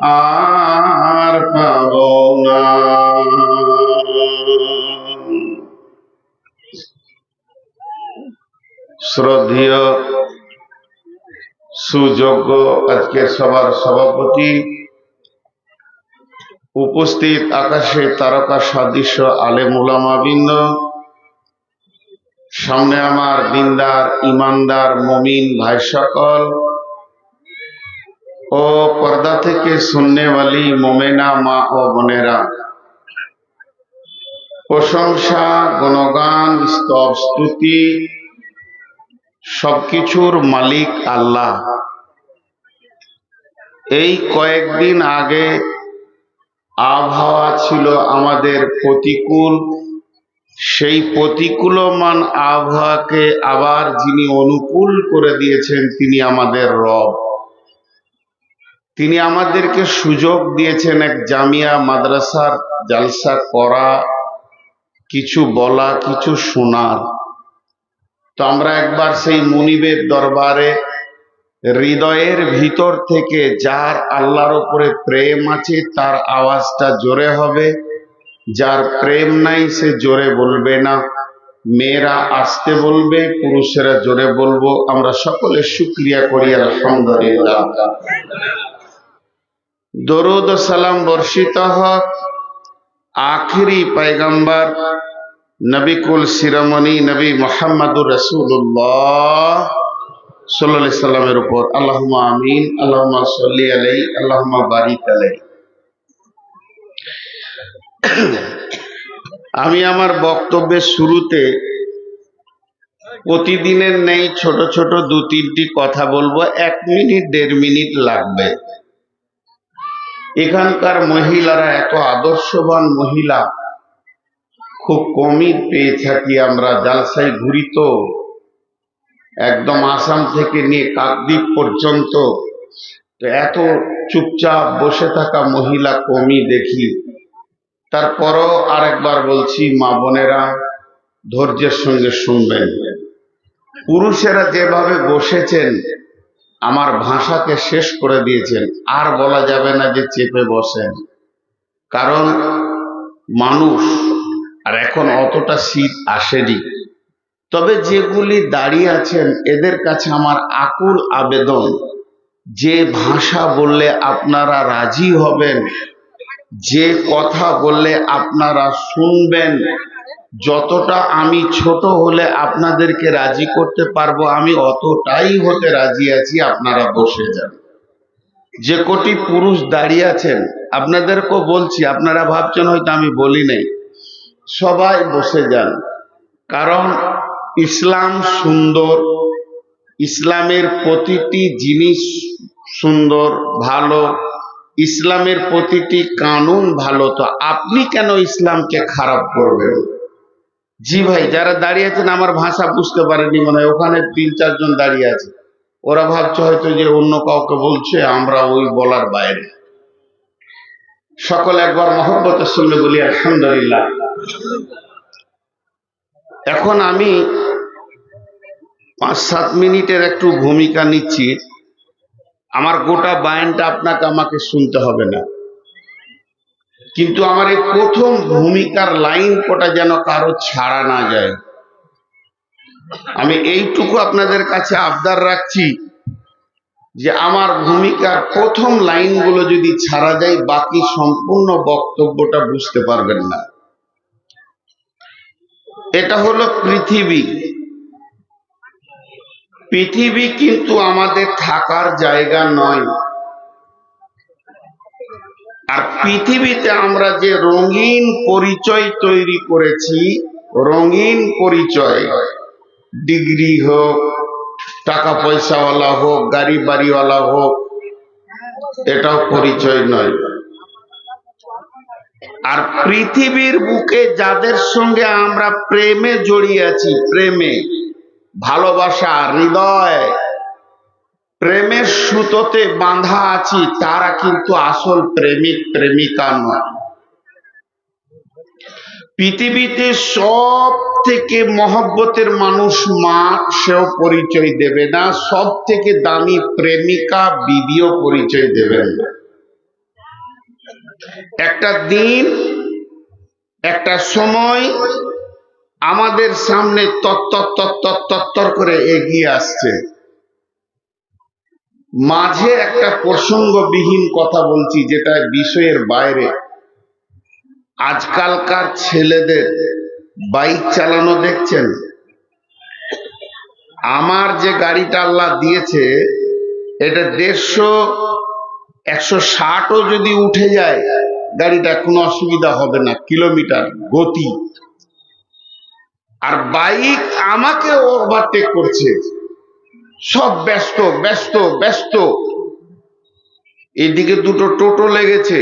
আর পাব না। শ্রদ্ধেয় সুযোগ্য আজকের সবার সভাপতি, উপস্থিত আকাশে তারকা সদৃশ্য আলেম উলামাবৃন্দ, সামনে আমার দিনদার ইমানদার মুমিন ভাই সকল ও পর্দা থেকে সুন্নেওয়ালি মোমেনা মা ও বোনেরা, প্রশংসা গুণগান স্তব স্তুতি সবকিছুর মালিক আল্লাহ। এই কয়েকদিন আগে আবহাওয়া ছিল আমাদের প্রতিকূল, সেই প্রতিকূলমান আবহাওয়াকে আবার যিনি অনুকূল করে দিয়েছেন তিনি আমাদের রব। তিনি আমাদেরকে সুযোগ দিয়েছেন এক জামিয়া মাদ্রাসার জালসা করা, কিছু বলা, কিছু শোনার। তো আমরা একবার সেই মুনিবের দরবারে হৃদয়ের ভিতর থেকে যার আল্লাহর উপরে প্রেম আছে তার আওয়াজটা জোরে হবে, যার প্রেম নাই সে জোরে বলবে না। মেয়েরা আসতে বলবে, পুরুষেরা জোরে বলবো। আমরা সকলে শুকরিয়া করি আলহামদুলিল্লাহ। দরুদ ও সালাম বর্ষিত হোক আখিরি পয়গম্বর নবী কুল শিরোমণি নবী মুহাম্মদুর রাসূলুল্লাহ সাল্লাল্লাহু আলাইহি সাল্লামের উপর। আল্লাহুম্মা আমিন, আল্লাহুম্মা সাল্লি আলাইহি, আল্লাহুম্মা বারিক আলাইহি। আমি আমার বক্তব্যের শুরুতে প্রতিদিনের নেই ছোট ছোট দু তিনটি কথা বলবো, 1 মিনিট 1.5 মিনিট লাগবে। এখানকার মহিলারা এত আদর্শবান মহিলা খুব কমই পেয়ে থাকি আমরা। জালসায় ঘুরি তো, একদম আসাম থেকে নিয়ে কাকদ্বীপ পর্যন্ত, তো এত চুপচাপ বসে থাকা মহিলা কমই দেখি। তারপরও আরেকবার বলছি, মা বোনেরা ধৈর্যের সঙ্গে শুনবেন। পুরুষেরা যেভাবে বসেছেন আমার ভাষাকে শেষ করে দিয়েছেন। আর বলা যাবে না যে চেপে বসেন, কারণ মানুষ আর এখন অতটা শীত আসেনি। তবে যেগুলি দাঁড়িয়ে আছেন এদের কাছে আমার আকুল আবেদন, যে ভাষা বললে আপনারা রাজি হবেন, যে কথা বললে আপনারা শুনবেন, যতটা আমি ছোট হলে আপনাদেরকে রাজি করতে পারবো আমি অতটাই হতে রাজি আছি। আপনারা বসে যান। যে কোটি পুরুষ দাঁড়িয়ে আছেন আপনাদেরকেও বলছি, আপনারা ভাবছেন হয়তো আমি বলি নাই, সবাই বসে যান। কারণ ইসলাম সুন্দর, ইসলামের প্রতিটি জিনিস সুন্দর ভালো, ইসলামের প্রতিটি কানুন ভালো। তো আপনি কেন ইসলামকে খারাপ করবেন? জি ভাই, যারা দাঁড়িয়ে আছেন আমার ভাষা বুঝতে পারেনি মনে হয়, ওখানে 3-4 জন দাঁড়িয়ে আছে, ওরা ভাবছে হয়তো যে অন্য কাউকে বলছে, আমরা ওই বলার বাইরে। সকলে একবার মহব্বতের সঙ্গে বলি আলহামদুলিল্লাহ। এখন আমি 5-7 মিনিটের একটু ভূমিকা নিচ্ছি। আমার গোটা বায়ানটা আপনাকে আমাকে শুনতে হবে না, কিন্তু আমার এই প্রথম ভূমিকার লাইন কটা যেন কারো ছাড়া না যায়। আমি এইটুকু আপনাদের কাছে আবদার রাখছি যে আমার ভূমিকার প্রথম লাইনগুলো যদি ছাড়া যায় বাকি সম্পূর্ণ বক্তব্যটা বুঝতে পারবেন না। এটা হলো পৃথিবী। পৃথিবী কিন্তু আমাদের থাকার জায়গা নয়। আর পৃথিবীতে আমরা যে রঙিন পরিচয় তৈরি করেছি, রঙিন পরিচয়, ডিগ্রি হোক, টাকা পয়সাওয়ালা হোক, গাড়ি বাড়িওয়ালা হোক, এটাও পরিচয় নয়। আর পৃথিবীর বুকে যাদের সঙ্গে আমরা প্রেমে জড়িয়ে আছি, প্রেমে, ভালোবাসা, হৃদয়, প্রেমের সুতোতে বাঁধা আছি, তারা কিন্তু আসল প্রেমিক প্রেমিকা নয়। পৃথিবীতে সব থেকে মহব্বতের মানুষ মা, সেও পরিচয় দেবে না। সব থেকে দামি প্রেমিকা বিবিও পরিচয় দেবেন না। একটা দিন, একটা সময় আমাদের সামনে তত্তর তত্তর তত্তর করে এগিয়ে আসছে। মাঝে একটা প্রসঙ্গবিহীন কথা বলছি, যেটা বিষয়ের বাইরে। আজকালকার ছেলেদের বাইক চালানো দেখছেন? আমার যে গাড়িটা আল্লাহ দিয়েছে, এটা 150 160ও যদি উঠে যায় গাড়িটা কোনো অসুবিধা হবে না, কিলোমিটার গতি। আর বাইক আমাকে ওভারটেক করছে, সব ব্যস্ত ব্যস্ত ব্যস্ত। এইদিকে দুটো টোটো লেগেছে,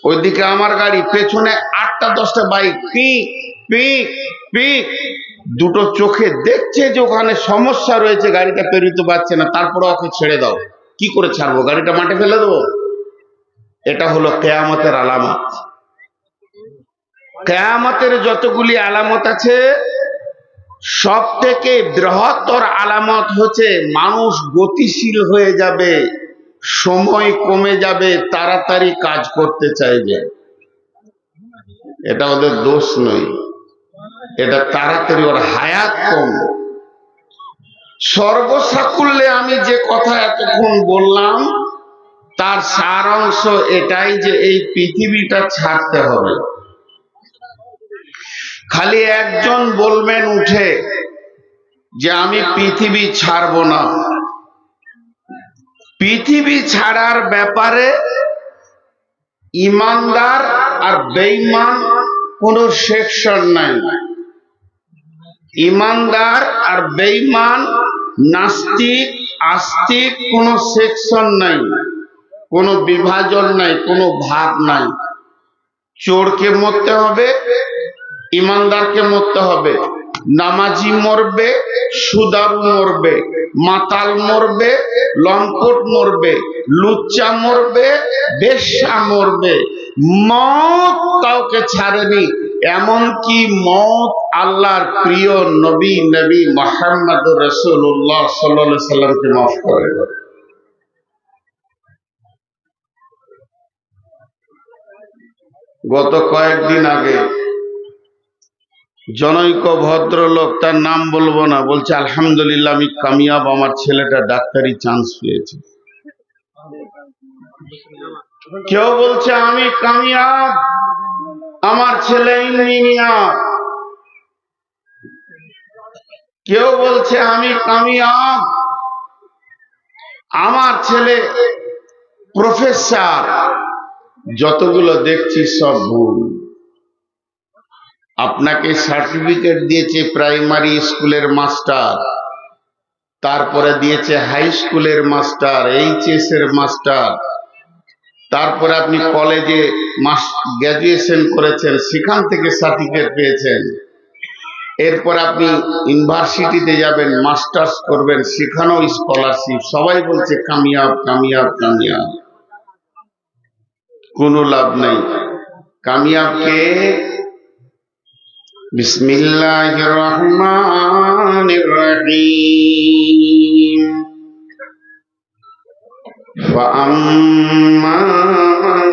ওইদিকে আমার গাড়ি, পেছনে 8টা 10টা বাইক, পিক পিক পিক। দুটো চোখে দেখছে যে ওখানে সমস্যা রয়েছে, গাড়িটা পেরোতে পারছে না, তারপরে ওকে ছেড়ে দাও। কি করে ছাড়বো? গাড়িটা মাঠে ফেলে দেবো? এটা হলো কিয়ামতের আলামত। কিয়ামতের যতগুলি আলামত আছে, সব থেকে বৃহত্তর আলামত হচ্ছে মানুষ গতিশীল হয়ে যাবে, সময় কমে যাবে, তাড়াতাড়ি কাজ করতে চাইবে। এটা ওদের দোষ নয়, এটা তাড়াতাড়ি, ওর হায়াত কম। সর্বসাকুল্যে আমি যে কথা এতক্ষণ বললাম, তার সার অংশ এটাই যে এই পৃথিবীটা ছাড়তে হবে। খালি একজন বলবেন উঠে যে আমি পৃথিবী ছাড়বো না। পৃথিবী ছাড়ার ব্যাপারে ইমানদার আর বেঈমান কোনো সেকশন নাই। ইমানদার আর বেঈমান, নাস্তিক আস্তিক কোনো সেকশন নাই, কোনো বিভাজন নাই, কোনো ভাগ নাই। চোরকে মরতে হবে, ইমানদারকে মরতে হবে। নামাজি মরবে, সুদারু মরবে, মাতাল মরবে, লম্পট মরবে, লুচ্চা মরবে, বেশ্যা মরবে। মত কাউকে ছাড়েনি। এমনকি মত আল্লাহর প্রিয় নবী মুহাম্মদুর রাসূলুল্লাহ সাল্লাল্লাহু আলাইহি সাল্লামকে মাফ করে। গত কয়েকদিন আগে জনৈক ভদ্রলোক, তার নাম বলবো না, বলছে আলহামদুলিল্লাহ আমি কামিয়াব, আমার ছেলেটা ডাক্তারি চান্স পেয়েছে। কেউ বলছে আমি কামিয়াব, আমার ছেলে ইঞ্জিনিয়ার। কেউ বলছে আমি কামিয়াব, আমার ছেলে প্রফেসর। যতগুলো দেখছি সব ভুল। আপনাকে সার্টিফিকেট দিয়েছে প্রাইমারি স্কুলের মাস্টার, তারপরে দিয়েছে হাই স্কুলের মাস্টার, এইচএস এর মাস্টার, তারপরে আপনি কলেজে গ্র্যাজুয়েশন করেছেন, সেখান থেকে সার্টিফিকেট পেয়েছেন। এরপর আপনি ইউনিভার্সিটিতে যাবেন, মাস্টার্স করবেন, সেখানেও স্কলারশিপ। সবাই বলছে কামিয়াব কামিয়াব কামিয়াব, কোনো লাভ নাই। কামিয়াব কে? বিসমিল্লাহির রহমানির রহিম। فَأَمَّا مَنْ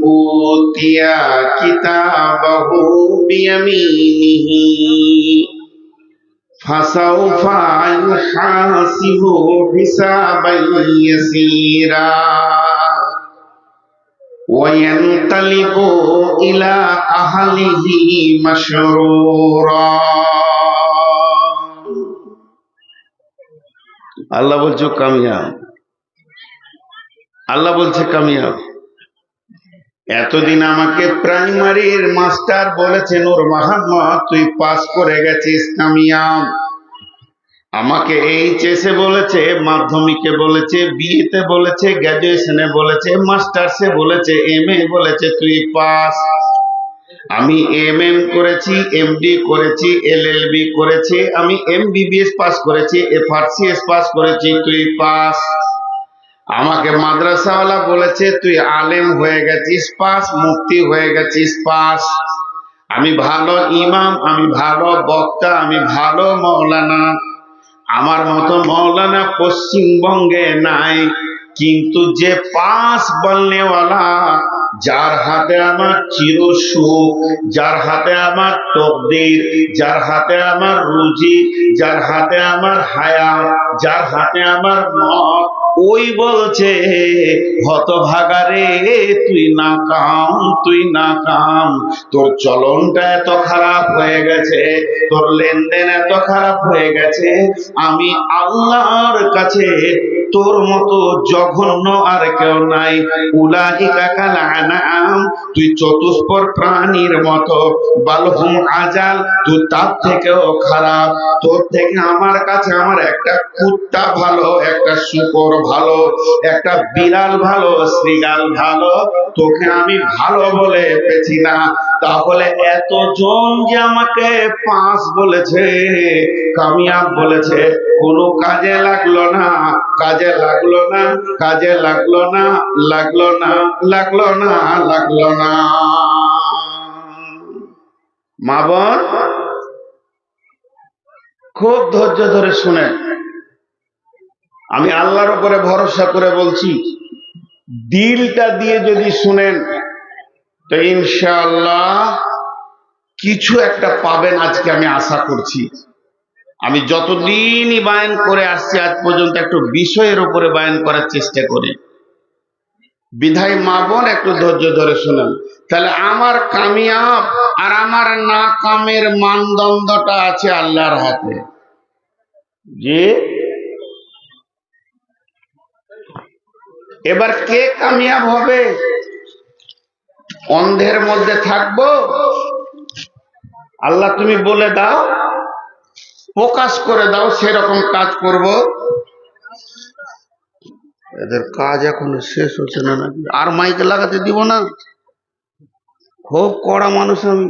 أُوتِيَ كِتَابَهُ بِيَمِينِهِ فَسَوْفَ يُحَاسَبُ حِسَابًا يَسِيرًا وَيَنْقَلِبُ إِلَى أَهْلِهِ مَسْرُورًا। আল্লাহ বলছে কামিয়াব, আল্লাহ বলছে কামিয়াব। এতদিন আমাকে প্রাইমারির মাস্টার বলেছে নূর মোহাম্মদ তুই পাস করে গেছিস, কামিয়াব। আমাকে এইচএসে বলেছে, মাধ্যমিকে বলেছে, বিএতে বলেছে, গ্র্যাজুয়েশনে বলেছে, মাস্টার্সে বলেছে, এমএ বলেছে তুই পাস। আমি এমএম করেছি, এমডি করেছি, এলএলবি করেছি, আমি এমবিবিএস পাস করেছি, এফআরসিএস পাস করেছি, তুই পাস। আমাকে মাদ্রাসাওয়ালা বলেছে তুই আলেম হয়ে গেছিস পাস, মুফতি হয়ে গেছিস পাস। আমি ভালো ইমাম, আমি ভালো বক্তা, আমি ভালো মৌলানা। আমার মতো মৌলানা পশ্চিমবঙ্গে নাই, কিন্তু যে পাস বলনেওয়ালা যার হাতে আমার চির সুখ, যার হাতে আমার তকদির, যার হাতে আমার রুজি, যার হাতে আমার হায়াত, যার হাতে আমার মত, ওই বলছে হতভাগারে তুই নাকাম, তুই নাকাম। তোর চলনটা এত খারাপ হয়ে গেছে, তোর লেনদেন এত খারাপ হয়ে গেছে, আমি আল্লাহর কাছে তোর মতো জঘন্য আর কেউ নাই। উলাইকা কাল আনআম, তুই চতুষ্পদ প্রাণীর মতো। বালহুম আজাল, তুই তার থেকেও খারাপ। তোর থেকে আমার কাছে আমার একটা কুত্তা ভালো, একটা শূকর ভালো, একটা বিড়াল ভালো, শ্রীগাল ভালো, তোকে আমি ভালো বলে পেছি না। তাহলে এতজন যে আমাকে পাস বলেছে, কামিয়াব বলেছে, কোনো কাজে লাগলো না, কাজে লাগলো না, কাজে লাগলো না, লাগলো না, লাগলো না, লাগলো না। মা বোন খুব ধৈর্য ধরে শুনে, আমি আল্লাহর উপরে ভরসা করে বলছি, দিলটা দিয়ে যদি শুনেন তো ইনশাআল্লাহ কিছু একটা পাবেন, আজকে আমি আশা করছি। আমি যতদিনই বায়ান করে আসছি আজ পর্যন্ত একটু বিষয়ের উপরে বায়ান করার চেষ্টা করি। বিধায় মা বোন একটু ধৈর্য ধরে শুনেন, তাহলে আমার কামিয়াব আর আমার নাকামের মানদণ্ডটা আছে আল্লাহর হাতে। যে এবার কে কামিয়াব হবে? অন্ধের মধ্যে থাকবো? আল্লাহ তুমি বলে দাও, প্রকাশ করে দাও, সেরকম কাজ করব। এদের কাজ এখনো শেষ হচ্ছে না নাকি? আর মাইকে লাগাতে দিব না, খুব কড়া মানুষ আমি।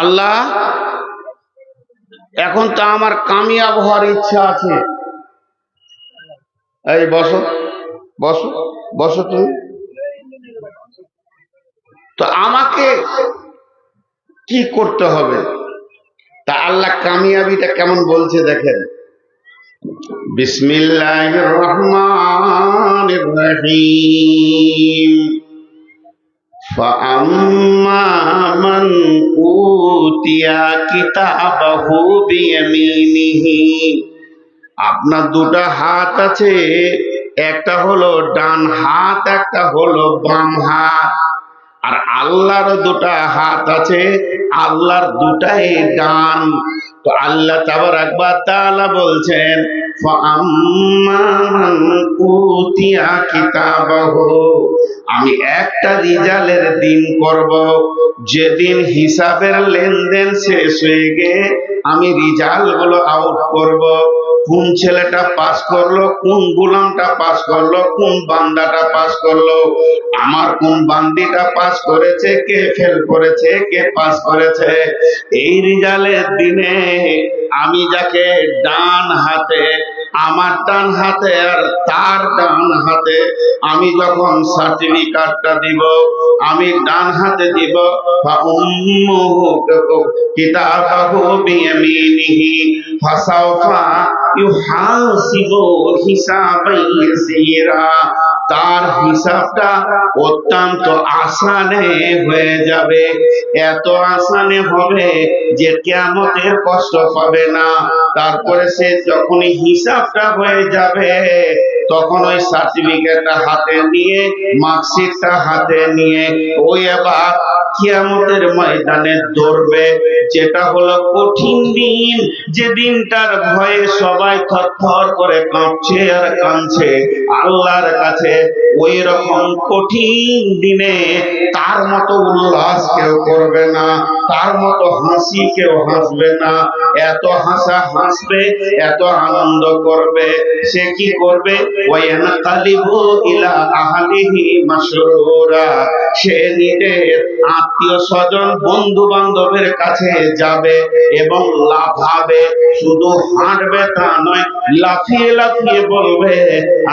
আল্লাহ, এখন তো আমার কামিয়াব হওয়ার ইচ্ছা আছে। এই বসো, বসো, বসো তুমি। তো আমাকে কি করতে হবে? তা আল্লাহ কামিয়াবিটা কেমন বলছে দেখেন। বিসমিল্লাহির রহমানির রহিম। ফাআম্মা মান উতিয়া কিতাবাহু বিয়ামিনিহি। আপনার দুটো হাত আছে, একটা হলো ডান হাত, একটা হলো বাম হাত। আর আল্লাহর দুটো হাত আছে, আল্লাহর দুটাই ডান। তো আল্লাহ তাবারাক ওয়া তাআলা বলছেন, ফাআম্মা মান উতিয়া কিতাবাহু, আমি একটা রিজালের দিন করব, যেদিন হিসাবের লেনদেন শেষ হয়ে গিয়ে আমি রিজাল্ট গুলো আউট করব। কোন ছেলেটা পাস করলো, কোন গোলামটা পাস করলো, কোন বান্দাটা পাস করলো, আমার কোন বান্দিটা পাস করেছে, কে ফেল করেছে, কে পাস করেছে। এই রিজাল্টের দিনে আমি যাকে ডান হাতে, আমার ডান হাতে আর তার ডান হাতে আমি যখন সার্টিফিকেটটা দিব, আমি ডান হাতে দিব, কিতাবাহু বিয়ামিনিহি ফাসাওফা ইউহাসিবু হিসাবান ইয়াসীরা। তার হিসাবটা অত্যন্ত আসানে হয়ে যাবে, এত আসানে হবে যে কিয়ামতের কষ্ট পাবে না। তারপরে সে যখনই হিসাবটা হয়ে যাবে, তখন ওই সার্টিফিকেটটা হাতে নিয়ে, মার্কশিটটা হাতে নিয়ে ওই আবার কিয়ামতের ময়দানে দৌড়বে। যেটা হলো কঠিন দিন, যে দিনটার ভয়ে সবাই থরথর করে কাঁপছে আর কাঁদছে আল্লাহর কাছে। ওই রকম কঠিন দিনে তার মতো উল্লাস কেউ করবে না, তার মতো হাসি কেউ হাসবে না। এত হাসা হাসবে, এত আনন্দ করবে। সে কি করবে? ওয়ায়ানকালিবু ইলা আহলিহি মাসরুরা। সে নিজের আত্মীয় স্বজন, বন্ধু বান্ধবের কাছে যাবে এবং লাফাবে। শুধু হাঁটবে তা নয়, লাফিয়ে লাফিয়ে বলবে,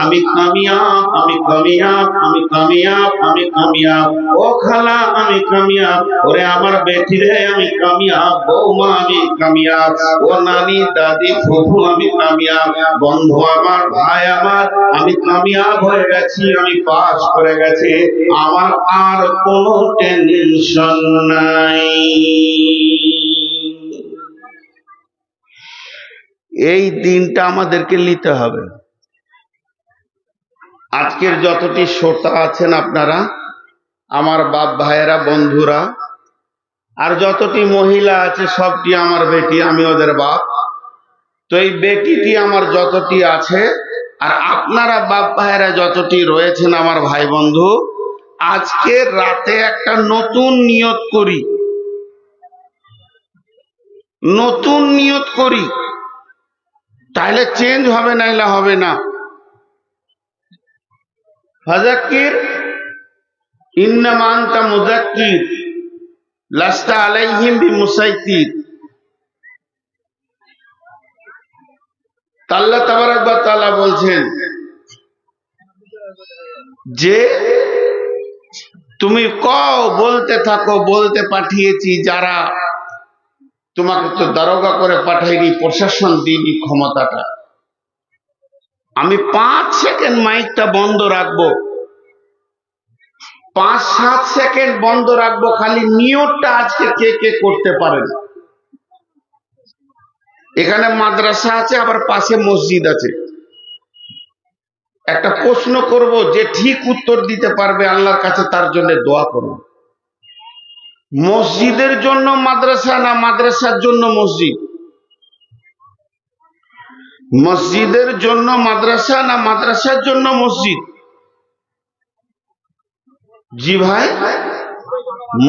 আমি কামিয়াব, আমি কামিয়াব, আমি কামিয়াব, আমি কামিয়াব। ও খালা আমি কামিয়াব, ওরে আমার বেটি রে আমি কামিয়াব, বৌমা আমি কামিয়াব, ও নানি দাদি ফুফু আমি কামিয়াব, বন্ধু আমার, ভাই আমার, আমি আমি কামিয়াব হয়ে গেছি, আমি পাস করে গেছি, আমার আর কোনো টেনশন নাই। এই দিনটা আমাদেরকে নিতে হবে। আজকের যতটি শ্রোতা আছেন আপনারা, আমার বাপ ভাইয়েরা, বন্ধুরা, আর যতটি মহিলা আছে সবটি আমার বেটি, আমি ওদের বাপ। তো এই বেটিটি আমার যতটি আছে, আর আপনারা বাপ ভাইয়েরা যতটি রয়েছেন আমার ভাই বন্ধু, আজকে রাতে একটা নতুন নিয়ত করি, নতুন নিয়ত করি, তাহলে চেঞ্জ হবে, নাইলে হবে না। ফাযাক্কির ইন্নামা আনতা মুযাক্কির লাস্তা আলাইহিম বিমুসাইতির। আল্লাহ তাবারাক ওয়া তাআলা বলছেন যে তুমি কও, বলতে থাকো, বলতে পাঠিয়েছি যারা, তোমাকে তো দারোগা করে পাঠাইনি, প্রশাসন দিইনি ক্ষমতাটা। আমি 5 সেকেন্ড মাইকটা বন্ধ রাখবো, 5-7 সেকেন্ড বন্ধ রাখবো, খালি নিয়তটা আজকে কে কে করতে পারেন। এখানে মাদ্রাসা আছে, আবার পাশে মসজিদ আছে। একটা প্রশ্ন করব, যে ঠিক উত্তর দিতে পারবে আল্লাহর কাছে তার জন্য দোয়া করব। মসজিদের জন্য মাদ্রাসা না মাদ্রাসার জন্য মসজিদ? মসজিদের জন্য মাদ্রাসা না মাদ্রাসার জন্য মসজিদ? জি ভাই,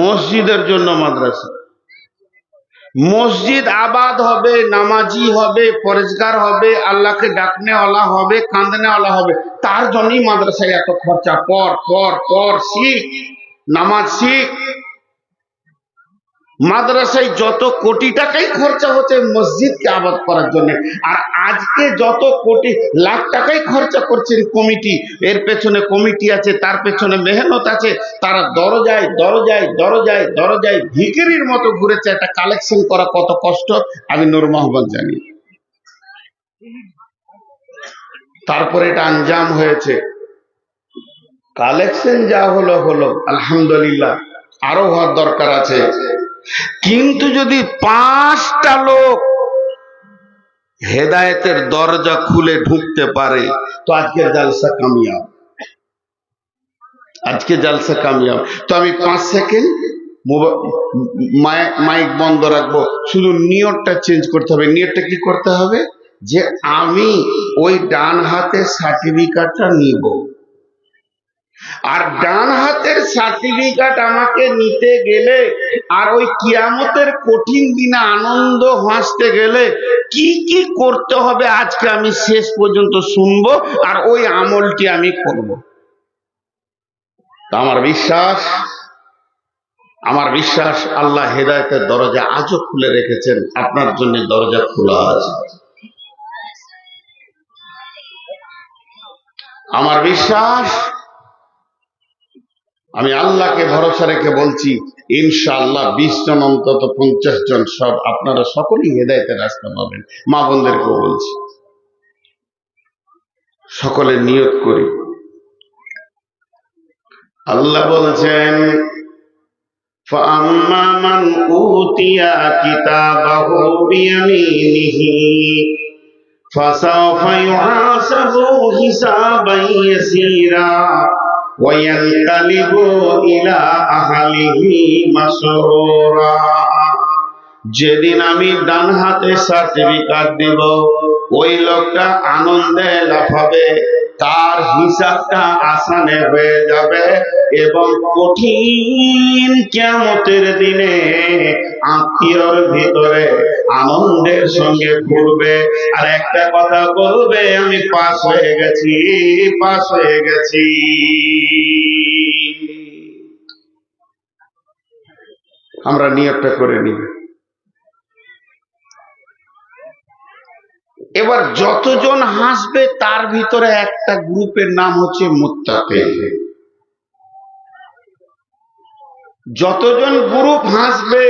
মসজিদের জন্য মাদ্রাসা। মসজিদ আবাদ হবে, নামাজি হবে, পরেজগার হবে, আল্লাহকে ডাকনেওয়ালা হবে, কাঁদনেওয়ালা হবে, তার জন্যই মাদ্রাসায় এত খরচা। পর পর পর শিখ, নামাজ শিখ। মাদ্রাসায় যত কোটি টাকাই খরচা হচ্ছে মসজিদকে আবাদ করার জন্য, আর আজকে যত কোটি লাখ টাকাই খরচা করছেন কমিটি, এর পেছনে কমিটি আছে, তার পেছনে মেহনত আছে, তারা দরজায় দরজায় দরজায় দরজায় ভিখিরির মতো ঘুরেছে। একটা কালেকশন করা কত কষ্ট আমি নূর মোহাম্মদ জানি। তারপরে এটা আঞ্জাম হয়েছে। কালেকশন যা হলো হলো, আলহামদুলিল্লাহ, আরো হওয়ার দরকার আছে। কিন্তু যদি 5টা লোক হেদায়েতের দরজা খুলে ঢুকতে পারে, তো আজকের জালসা কামিয়াব, আজকে জালসা কামিয়াব। তো আমি 5 সেকেন্ড মাইক বন্ধ রাখবো, শুধু নিয়তটা চেঞ্জ করতে হবে। নিয়তটা কি করতে হবে? যে আমি ওই ডান হাতে সার্টিফিকেটটা নিব, আর ডান হাতের সার্টিফিকেট আমাকে নিতে গেলে, আর ওই কিয়ামতের কঠিন দিনে আনন্দ হাসতে গেলে কি কি করতে হবে আজকে আমি শেষ পর্যন্ত শুনবো, আর ওই আমলটি আমি করব। আমার বিশ্বাস আল্লাহ হেদায়েতের দরজা আজও খুলে রেখেছেন, আপনার জন্য দরজা খোলা আছে। আমার বিশ্বাস, আমি আল্লাহকে ভরসা রেখে বলছি, ইনশাআল্লাহ 20 জন অন্তত 50 জন, সব আপনারা সকলেই হেদায়েতের রাস্তা পাবেন। মা বোনদেরকেও বলছি, সকলে নিয়ত করি। আল্লাহ বলছেন, فَأَمَّا مَنْ أُوتِيَ كِتَابَهُ بِيَمِينِهِ فَسَوْفَ يُحَاسَبُ حِسَابًا يَسِيرًا وَيَنْقَلِبُ إِلَى أَهْلِهِ مَسْرُورًا। যেদিন আমি ডান হাতে সার্টিফিকেট দেব, ওই লোকটা আনন্দে লাফাবে, তার হিসাবটা আসানে হয়ে যাবে, এবং কঠিন কিয়ামতের দিনে আত্মীয়র ভিতরে আনন্দের সঙ্গে ঘুরবে, আর একটা কথা বলবে, আমি পাস হয়ে গেছি, পাস হয়ে গেছি। আমরা নিয়তটা করে নিই। এবার যতজন হাসবে তার ভিতরে একটা গ্রুপের নাম হচ্ছে মুত্তাকিন। যতজন গ্রুপ হাসবে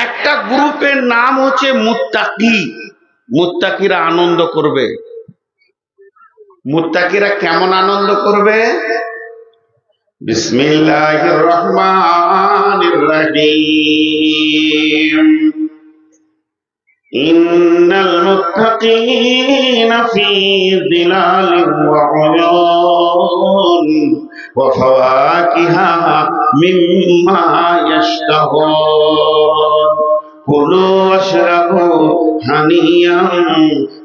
একটা গ্রুপের নাম হচ্ছে মুত্তাকি। মুত্তাকিরা আনন্দ করবে। মুত্তাকিরা কেমন আনন্দ করবে? বিসমিল্লাহির রহমানির রহিম। ইন্নাল মুত্তাকিনা ফি যিলালিন ওয়া উয়ুন ওয়া ফাওয়াকিহা মিম্মা ইয়াশতাহুন কুলু ওয়াশরাবু হানিয়ান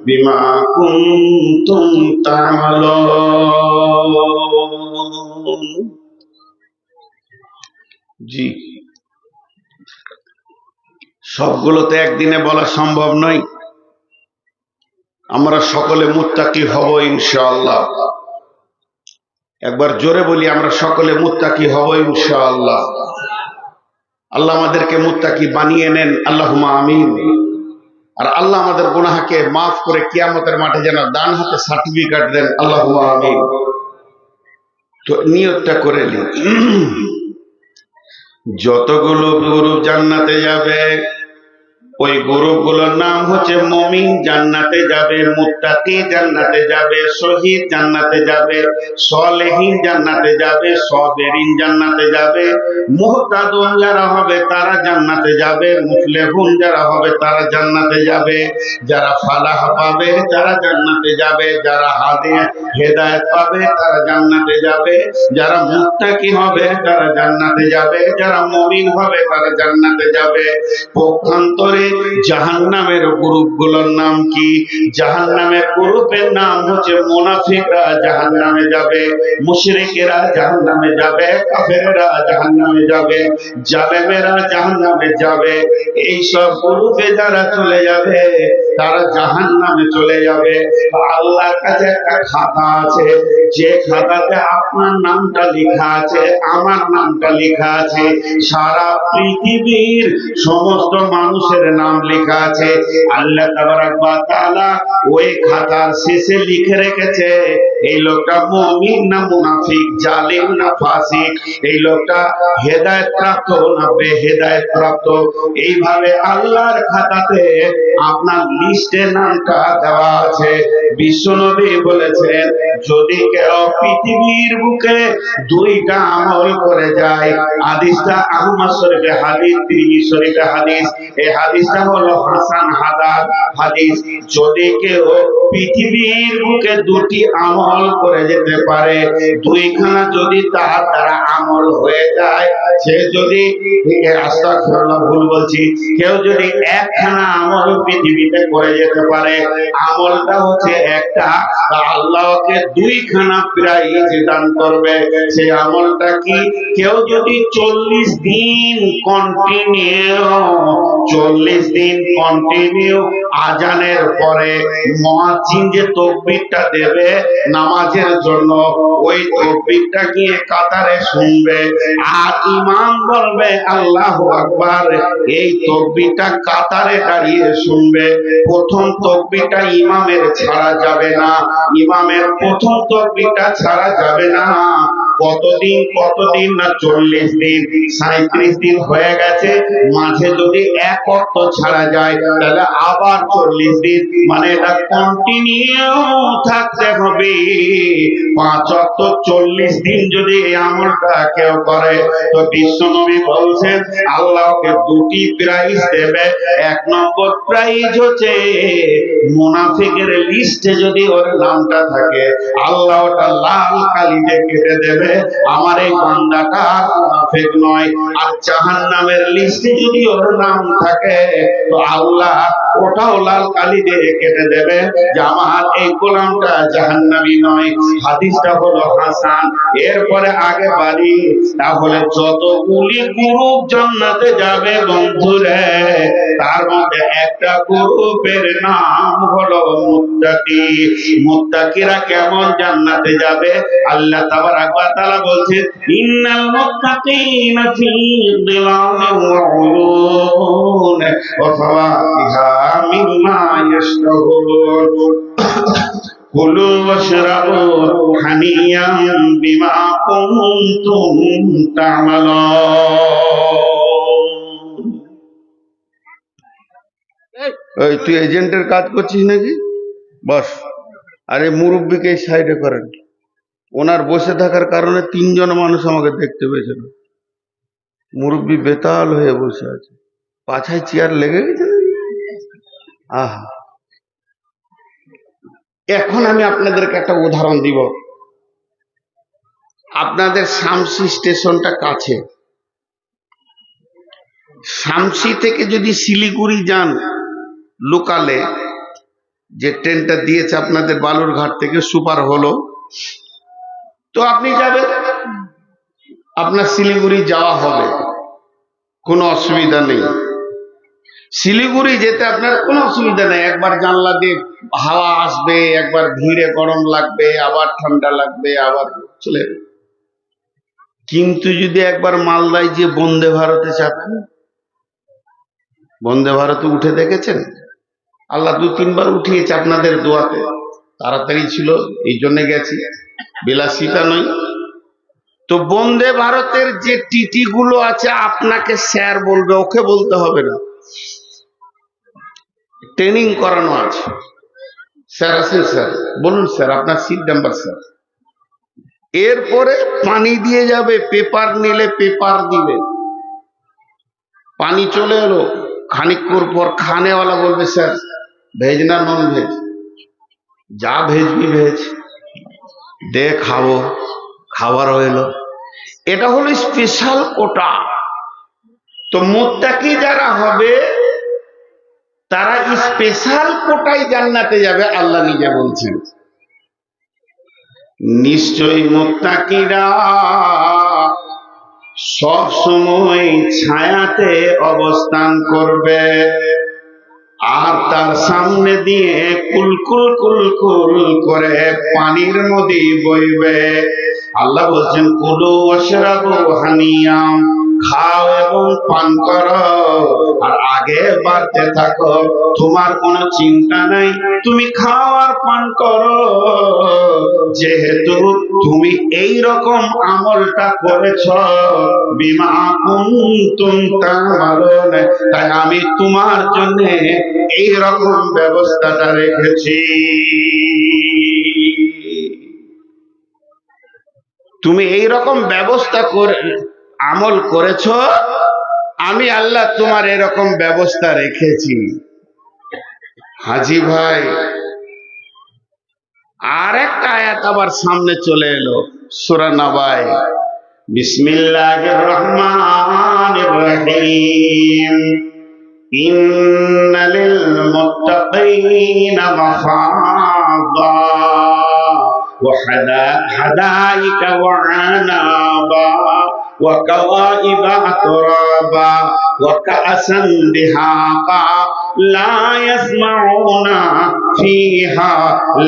বিমা কুনতুম তা'মালুন। জি, সবগুলো তো একদিনে বলা সম্ভব নয়। আমরা সকলে মুত্তাকি হব ইনশাআল্লাহ। একবার জোরে বলি, আমরা সকলে মুত্তাকি হব ইনশাআল্লাহ। আল্লাহ আমাদেরকে মুত্তাকি বানিয়ে নেন, আল্লাহুম্মা আমিন। আর আল্লাহ আমাদের গুনাহকে মাফ করে কিয়ামতের মাঠে যেন ডান হাতে সার্টিফিকেট দেন, আল্লাহুম্মা আমিন। তো নিয়তটা করে নিন, যতগুলো গ্রুপ জান্নাতে যাবে ওই গ্রুপগুলোর নাম হচ্ছে মুমিন জান্নাতে যাবে, মুত্তাকি জান্নাতে যাবে, শহীদ জান্নাতে যাবে, সালেহীন জান্নাতে যাবে, সাবিরিন জান্নাতে যাবে, মুহতাদুন যারা হবে তারা জান্নাতে যাবে, মুফলিহুন যারা হবে তারা জান্নাতে যাবে, যারা ফালাহ পাবে তারা জান্নাতে যাবে, যারা হেদায়েত পাবে তারা জান্নাতে যাবে, যারা মুত্তাকি হবে তারা জান্নাতে যাবে, যারা মুমিন হবে তারা জান্নাতে যাবে। পক্ষান্তরে জাহান্নামের গ্রুপগুলোর নাম কি? জাহান্নামের গ্রুপের নাম হচ্ছে মুনাফিকরা জাহান্নামে যাবে, মুশরিকেরা জাহান্নামে যাবে, কাফেররা জাহান্নামে যাবে, জালেমেরা জাহান্নামে যাবে। এই সব গ্রুপে যারা চলে যাবে তারা জাহান্নামে চলে যাবে। আল্লাহর কাছে একটা খাতা আছে, যে খাতাতে আপনার নামটা লেখা আছে, আমার নামটা লেখা আছে, সারা পৃথিবীর সমস্ত মানুষের নাম লেখা আছে। আল্লাহ তাবারাক ওয়া তাআলা ওই খাতার শেষে লিখে রেখেছে এই লোকটা মুমিন না মুনাফিক, জালিম না ফাসিক, এই লোকটা হেদায়েত প্রাপ্ত না বেহেদায়েত প্রাপ্ত। এইভাবে আল্লাহর খাতাতে আপনার লিস্টে নামটা দেওয়া আছে। বিশ্বনবী বলেছেন, যদি কেউ পৃথিবীর বুকে দুইটা আমল করে যায়, হাদিসটা আহমদ শরীফে হাদিস, তিরমিজি শরীফে হাদিস, এই হাদিসটা হলো হাসান হাদিস। যদি কেউ পৃথিবীর বুকে দুটি আমল করে যেতে পারে, দুইখানা যদি তার দ্বারা আমল হয়ে যায়, সে যদি আস্তাগফিরুল্লাহ ভুল বলছি, কেউ যদি একখানা আমল পৃথিবীতে করে যেতে পারে, আমলটা হচ্ছে একটা, আল্লাহকে দুইখানা প্রাইজ দান করবে। সেই আমলটা কি? কেউ যদি 40 দিন কন্টিনিউ আজানের পরে মুয়াজ্জিন যে তাকবীরটা দেবে নামাজের জন্য, ওই তাকবীরটা গিয়ে কাতারে শুনবে, আর ইমাম বলবে আল্লাহু আকবার, এই তাকবীরটা কাতারে দাঁড়িয়ে শুনবে। প্রথম তাকবীরটা ইমামের ছাড়া যাবে না, ইমামের প্রথম তাকবীরটা ছাড়া যাবে না। কতদিন না 40 দিন, 37 দিন হয়ে গেছে, মাঝে যদি এক ওয়াক্ত ছাড়া যায় তাহলে আবার 40 দিন, মানে এটা কন্টিনিউ থাকতে হবে 5 ওয়াক্ত 40 দিন যদি এই আমলটা কেউ করে। তো বিশ্বনবী বলছেন আল্লাহকে দুটি প্রাইজ দেবে। এক নম্বর প্রাইজ হচ্ছে মুনাফিকের লিস্টে যদি ওর নামটা থাকে, আল্লাহ ওটা লাল কালি দিয়ে কেটে দেবে, আমার এই বান্দাটা মুনাফিক নয়। আর জাহান্নামের লিস্টে যদি ওর নাম থাকে, তো আল্লাহ ওটাও লাল কালি দিয়ে কেটে দেবে যে আমার এই গোলামটা জাহান্নামী নয়। হাদিসটা হলো হাসান। এরপরে আগে বাড়ি, তাহলে যতগুলি গ্রুপ জান্নাতে যাবে বন্ধুরে, তার মধ্যে একটা গ্রুপের নাম হলো মুত্তাকি। মুত্তাকিরা কেমন জান্নাতে যাবে? আল্লাহ তাবারাক ওয়া তাআলা বলছেন, ইন্নাল মুত্তাকিনা ফি যিলালিন ওয়া উয়ুন ওয়া ফাওয়াকিহা মিম্মা ইয়াশতাহুন কুলু ওয়াশরাবু হানিয়ান বিমা কুনতুম তা'মালুন। এই তুই এজেন্টের কাজ করছিস নাকি? বস, আরে মুরব্বীকে সাইডে করেন, ওনার বসে থাকার কারণে 3 জন মানুষ আমাকে দেখতে পেয়েছিল। মুরব্বী বেতাল হয়ে বসে আছে, পাছায় চেয়ার লেগে গেছে। আহা, এখন আমি আপনাদেরকে একটা উদাহরণ দিব। আপনাদের শামসি স্টেশনটা কাছে, শামসি থেকে যদি শিলিগুড়ি যান লোকালে, যে ট্রেনটা দিয়েছে আপনাদের বালুরঘাট থেকে সুপার হলো, তো আপনি যাবেন, আপনার শিলিগুড়ি যাওয়া হবে, কোনো অসুবিধা নেই। শিলিগুড়ি যেতে আপনার কোনো অসুবিধা নেই, একবার জানলা দিয়ে হাওয়া আসবে, একবার ভিড়ে গরম লাগবে, আবার ঠান্ডা লাগবে, আবার চলে যাবে। কিন্তু যদি একবার মালদায় যে বন্দে ভারতে চাপেন, বন্দে ভারতে উঠে দেখেছেন? আল্লাহ 2-3 বার উঠিয়েছে আপনাদের দোয়াতে, তাড়াতাড়ি ছিল এই জন্য গেছি, বিলাসিতা নয়। তো বন্দে ভারতের যে টিটি গুলো আছে আপনাকে স্যার বলবে, ওকে বলতে হবে না, ট্রেনিং করানো আছে। স্যার আছেন, স্যার বলুন, স্যার আপনার সিট নাম্বার স্যার। এরপরে পানি দিয়ে যাবে, পেপার নিলে পেপার দিবে, পানি চলে এলো, খানিকক্ষণ পর খানেওয়ালা বলবে, স্যার ভেজ না নন ভেজ? যা ভেজবি ভেজ দে, খাবো। খাবার হইলো, এটা হলো স্পেশাল কোটা। তো মুত্তাকি যারা হবে তারা স্পেশাল কোটায় জান্নাতে যাবে, আল্লাহ নিজে বলছেন। নিশ্চয়ই মুত্তাকিরা সব সময় ছায়াতে অবস্থান করবে, আর তার সামনে দিয়ে কুলকুল কুলকুল করে পানির নদী বইবে। আল্লাহ বলছেন, কুলু ওয়াশরাবু হানিয়াম, খাও এবং পান করো, আর আগে বাড়তে থাকো, তোমার কোনো চিন্তা নাই, তুমি খাও আর পান করো। যেহেতু তুমি এই রকম আমলটা করেছ, বিমা কুনতুম তা'মালুন, তাই আমি তোমার জন্য এই রকম ব্যবস্থাটা রেখেছি। তুমি এই রকম ব্যবস্থা করে আমল করেছ, আমি আল্লাহ তোমার এরকম ব্যবস্থা রেখেছি। হাজি ভাই, আর একটা আয়াত আবার সামনে চলে এলো, সূরা নাবায়, বিসমিল্লাহির রহমানির রহিম, ইন্না লিল মুত্তাকিনা মাফাযা ওয়া হাদাইকা ওয়া আনাবা ওয়া কাওয়াইবা আতরাবা ওয়া কাআসান দিহাকা লা ইয়াসমাউনা ফিহা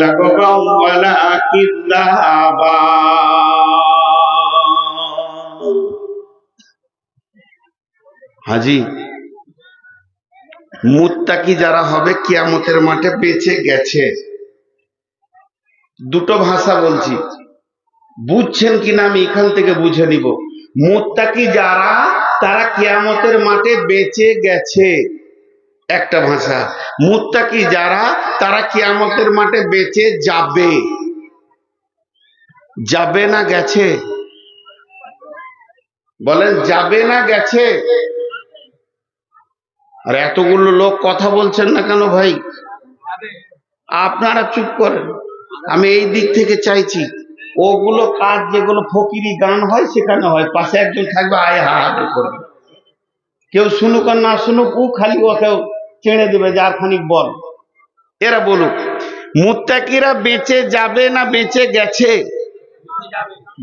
লাগাওয়া ওয়ালা কিযাবা। হাজি, মুত্তাকি যারা হবে কিয়ামতের মাঠে বেঁচে গেছে। দুটো ভাষা বলছি, বুঝছেন কিনা আমি এখান থেকে বুঝে নিব। মুত্তাকি যারা, তারা কিয়ামতের মাঠে বেঁচে গেছে, একটা ভাষা। মুত্তাকি যারা, তারা কিয়ামতের মাঠে বেঁচে যাবে। যাবে না গেছে? বলেন, যাবে না গেছে? আর এতগুলো লোক কথা বলছেন না কেন ভাই? আপনারা চুপ করেন, আমি এই দিক থেকে চাইছি। ওগুলো কাজ যেগুলো ফকিরি গান হয় সেখানে হয়, পাশে একজন থাকবে আয় হা হা করবে, কেউ শুনুক আর না শুনুক, ও খালি ওকে চেড়ে দেবে যে আর খানিক বল। এরা বলুক, মুত্তাকিরা বেঁচে যাবে না বেঁচে গেছে?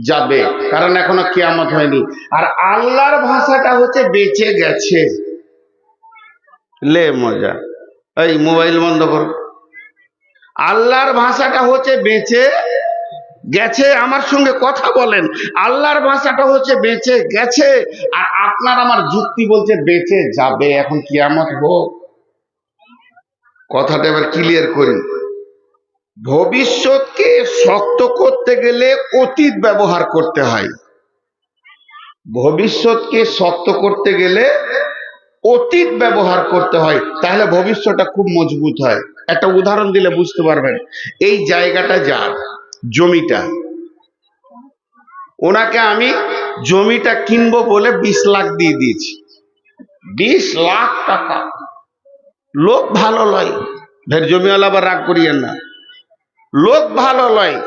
যাবে, কারণ এখনো কিয়ামত হয়নি। আর আল্লাহর ভাষাটা হচ্ছে বেঁচে গেছে। লে মজা, এই মোবাইল বন্ধ করো। আল্লাহর ভাষাটা হচ্ছে বেঁচে গেছে। আমার সঙ্গে কথা বলেন, আল্লাহর ভাষাটা হচ্ছে বেঁচে গেছে, আর আপনার আমার যুক্তি বলছে বেঁচে যাবে। এখন কিয়ামত হোক, কথাটা এবার ক্লিয়ার করি। ভবিষ্যৎকে শক্ত করতে গেলে অতীত ব্যবহার করতে হয়। ভবিষ্যৎকে শক্ত করতে গেলে অতীত ব্যবহার করতে হয়, তাহলে ভবিষ্যৎটা খুব মজবুত হয়। একটা উদাহরণ দিলে বুঝতে পারবেন। এই জায়গাটা যার, জমিটা, ওনাকে আমি জমিটা কিনবো বলে 20 লাখ দিয়ে দিয়েছি। 20 লাখ টাকা। লোক ভালো লয়, ফের জমিওয়ালা আবার রাগ করিয়েন না, লোক ভালো লয়।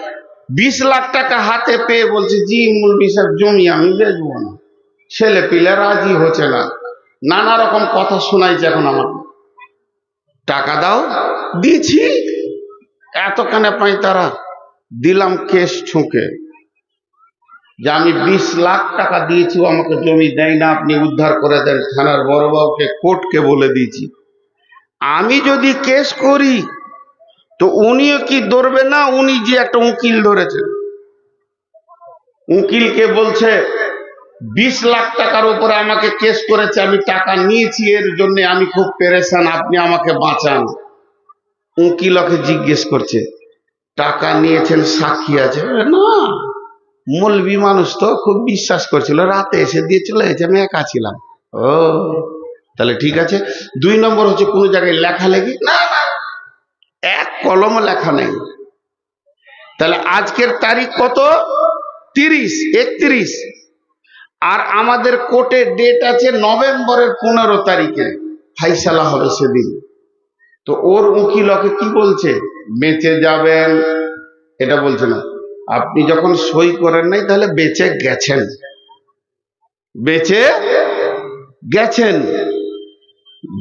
20 লাখ টাকা হাতে পেয়ে বলছে, জি মুলবি সাহেব জমি আমি বেচবো না। ছেলে পিলে রাজি হচ্ছে না, নানা রকম কথা শোনাইছে। এখন আমাকে টাকা দাও, দিছি, এতখানে পাই তারা দিলাম কেস ঠুকে যে আমি 20 লাখ টাকা দিয়েছি, ও আমাকে জমি দেয় না, আপনি উদ্ধার করে দেন। থানার বড়বাবুকে, কোর্টকে বলে দিয়েছি। আমি যদি কেস করি তো উনিও কি ধরবে না? উনি যে একটা উকিল ধরেছেন, উকিলকে বলছে 20 লাখ টাকার উপরে আমাকে কেস করেছে, আমি টাকা নিয়েছি, এর জন্য আমি খুব পেরেশান, আপনি আমাকে বাঁচান। উকিল ওকে জিজ্ঞেস করছে, টাকা নিয়েছেন, সাক্ষী আছে? না, মৌলবি মানুষ তো খুব বিশ্বাস করছিল, রাতে এসে দিয়ে চলে গেছে, আমি একা ছিলাম। ও, তাহলে ঠিক আছে। 2 নম্বর হচ্ছে, কোন জায়গায় লেখালেখি? না, এক কলমও লেখা নেই। তাহলে আজকের তারিখ কত? 30, 31। আর আমাদের কোর্টে ডেট আছে নভেম্বরের 15 তারিখে, ফাইসালা হবে সেদিন। তো ওর উকিল ওকে কি বলছে? বেঁচে যাবেন, এটা বলছে না। আপনি যখন সই করেন নাই, তাহলে বেঁচে গেছেন, বেঁচে গেছেন।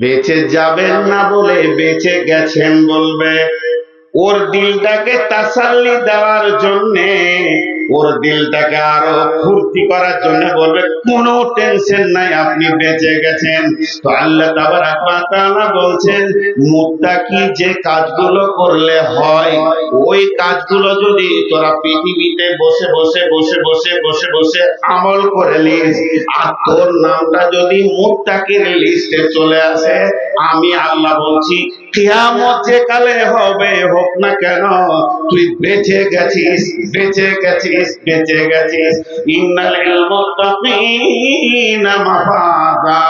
বেঁচে যাবেন না বলে বেঁচে গেছেন বলবে। ওর দিলটাকে তাসাল্লি দেওয়ার জন্যে, ওর দিলটাকে আরো ফুর্তি করার জন্য বলবে, কোনো টেনশন নাই, আপনি বেঁচে গেছেন। তো আল্লাহ তাবারাক ওয়া তাআলা বলছেন, মুত্তাকি যে কাজগুলো করলে হয়, ওই কাজগুলো যদি তোরা পৃথিবীতে বসে বসে বসে বসে বসে বসে আমল করে নিস, আর তোর নামটা যদি মুত্তাকির লিস্টে চলে আসে, আমি আল্লাহ বলছি, কিয়ামত যে কালে হবে, হোক না কেন, তুই বেঁচে গেছিস, বেঁচে গেছিস, বেঁচে গেছিস। ইন্নাল মুত্তাকিনা মাফাজা,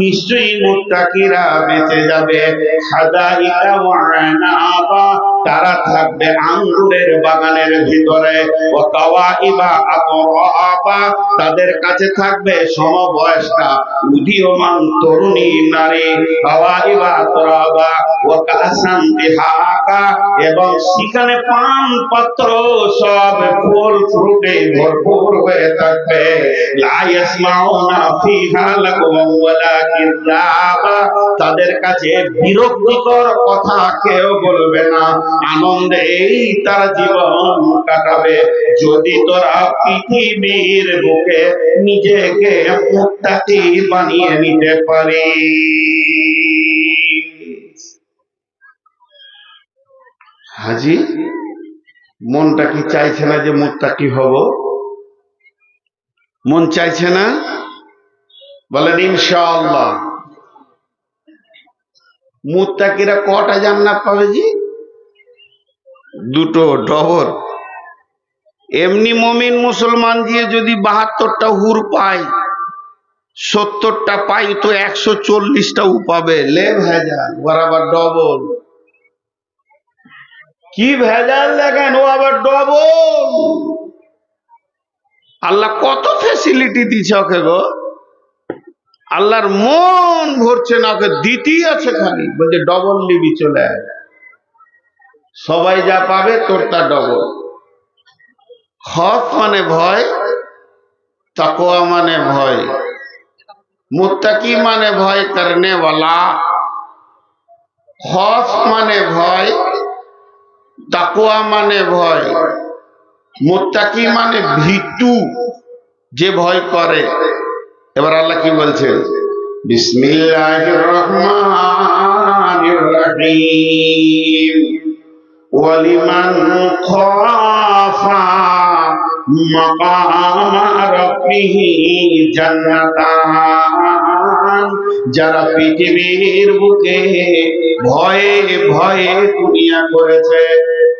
নিশ্চয়ই মুত্তাকিরা বেঁচে যাবে। হাদাইকা ওয়া আনাবা, তারা থাকবে আঙ্গুরের বাগানের ভিতরে। ওয়া কাওয়াইবা আতরাবা, তাদের কাছে থাকবে সমবয়স্কা উদীয়মান তরুণী নারী। কাওয়াইবা আতরাবা ওয়া কাসান দিহাকা, এবং সেখানে পান পাত্র সব ফুল ফ্রুটে ভরপুর হয়ে থাকবে। লা ইয়াসমাউনা ফিহা লাগওয়া ওয়ালা কিযাবা, তাদের কাছে বিরক্তিকর কথা কেউ বলবে না, আনন্দেই তারা জীবন কাটাবে। যদি তোরা পৃথিবীর বুকে নিজেকে মুত্তাকি বানিয়ে নিতে পারিস। হাজি, মনটা কি চাইছে না যে মুত্তাকি হব? মন চাইছে না? বলেন ইনশাআল্লাহ। মুত্তাকিরা কটা জান্নাত পাবে জি? 2টো, ডবল। এমনি মুমিন মুসলমান দিয়ে যদি 72টা হুর পায়, 70টা পাই, তো 140টাও পাবে। লে ভেজাল, ওর আবার ডবল। কি ভেজাল দেখেন, ও আবার ডবল। আল্লাহ কত ফ্যাসিলিটি দিচ্ছে ওকে গো। আল্লাহর মন ভরছে না, ওকে দিতেই আছে খালি, বলছে ডবল নিবি, চলে আয়। সবাই যা পাবে তোর তা ডবল। খফ মানে ভয়, তাকওয়া মানে ভয়, মুত্তাকি মানে ভয় করনে ওয়ালা। খফ মানে ভয়, তাকওয়া মানে ভয়, মুত্তাকি মানে ভীতু, যে ভয় করে। এবার আল্লাহ কি বলছেন? বিসমিল্লাহির রহমানির রহিম। ওয়ালিমান খাফা মাকামা রাব্বিহি জান্নাতান, যারা পৃথিবীর বুকে ভয়ে ভয়ে দুনিয়া করেছে,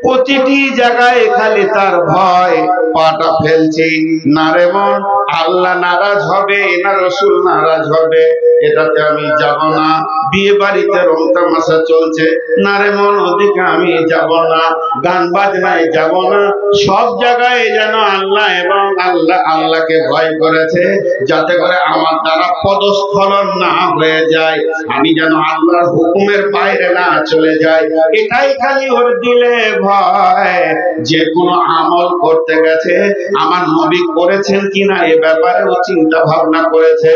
প্রতিটি জায়গায় খালি তার ভয়, পাটা ফেলছি না রে মন, আল্লাহ নারাজ হবে না রসুল নারাজ হবে, এটাতে আমি যাব না। বিয়ে বাড়িতে রং তামাশা চলছে, না রে মন ওদিকে আমি যাব না। গান বাজনায় যাব না। সব জায়গায় যেন আল্লাহ এবং আল্লাহ আল্লাহকে ভয় করেছে, যাতে করে আমার দ্বারা পদস্খলন না হয়ে যায়, আমি যেন আল্লাহর হুকুমের বাইরে না চলে যাই। এটাই খালি ওর দিলে ভয়। যে কোনো আমল করতে গেছে আমার নবী করেছেন কিনা এ ব্যাপারে ও চিন্তা ভাবনা করেছে,